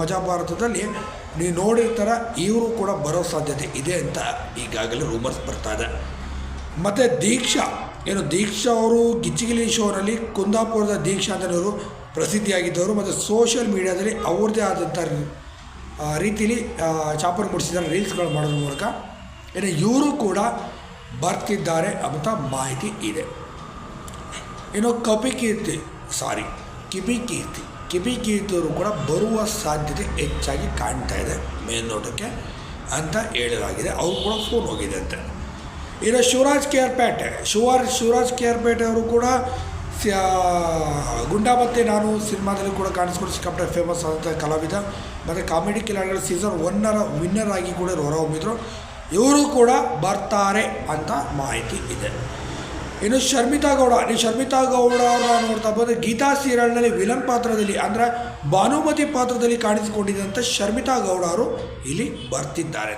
ಮಜಾ ಭಾರತದಲ್ಲಿ ನೀವು ನೋಡಿರ್ತಾರ ಇವರು ಕೂಡ ಬರೋ ಸಾಧ್ಯತೆ ಇದೆ ಅಂತ ಈಗಾಗಲೇ ರೂಮರ್ಸ್ ಬರ್ತಾ ಇದೆ. ಮತ್ತು ದೀಕ್ಷಾ ಅವರು ಗಿಚ್ಚಿಗಿಲಿ ಶೋನಲ್ಲಿ ಕುಂದಾಪುರದ ದೀಕ್ಷಾ ಅಂತವರು ಪ್ರಸಿದ್ಧಿಯಾಗಿದ್ದವರು ಮತ್ತು ಸೋಷಿಯಲ್ ಮೀಡಿಯಾದಲ್ಲಿ ಅವ್ರದ್ದೇ ಆದಂಥ ರೀತಿಯಲ್ಲಿ ಚಾಪರ್ ಮೂಡಿಸಿದ್ದಾರೆ ರೀಲ್ಸ್ಗಳು ಮಾಡೋದ್ರ ಮೂಲಕ. ಇನ್ನು ಇವರು ಕೂಡ ಬರ್ತಿದ್ದಾರೆ ಅಂತ ಮಾಹಿತಿ ಇದೆ. ಇನ್ನು ಕಿಬಿ ಕೀರ್ತಿಯವರು ಕೂಡ ಬರುವ ಸಾಧ್ಯತೆ ಹೆಚ್ಚಾಗಿ ಕಾಣ್ತಾ ಇದೆ ಮೇಲ್ನೋಟಕ್ಕೆ ಅಂತ ಹೇಳಲಾಗಿದೆ. ಅವರು ಕೂಡ ಫೋನ್ ಹೋಗಿದೆ ಅಂತ. ಇನ್ನು ಶಿವರಾಜ್ ಕೆ ಆರ್ ಪೇಟೆ ಅವರು ಕೂಡ ಗುಂಡಾ ಮತ್ತು ನಾನು ಸಿನಿಮಾದಲ್ಲಿ ಕೂಡ ಕಾಣಿಸ್ಕೊಂಡು ಸಿಕ್ಕಾಪಟ್ಟೆ ಫೇಮಸ್ ಆದಂಥ ಕಲಾವಿದ ಮತ್ತು ಕಾಮಿಡಿ ಕಿಲಾಡಿಗಳ ಸೀಸನ್ 1 ವಿನ್ನರ್ ಆಗಿ ಕೂಡ ಹೊರಹೊಮ್ಮಿದ್ರು. ಇವರು ಕೂಡ ಬರ್ತಾರೆ ಅಂತ ಮಾಹಿತಿ ಇದೆ. ಇನ್ನು ಶರ್ಮಿತಾ ಗೌಡ ನೋಡ್ತಾ ಬಂದರೆ ಗೀತಾ ಸೀರಿಯಲ್ನಲ್ಲಿ ವಿಲನ್ ಪಾತ್ರದಲ್ಲಿ ಅಂದರೆ ಭಾನುಮತಿ ಪಾತ್ರದಲ್ಲಿ ಕಾಣಿಸಿಕೊಂಡಿದ್ದಂಥ ಶರ್ಮಿತಾ ಗೌಡ ಅವರು ಇಲ್ಲಿ ಬರ್ತಿದ್ದಾರೆ.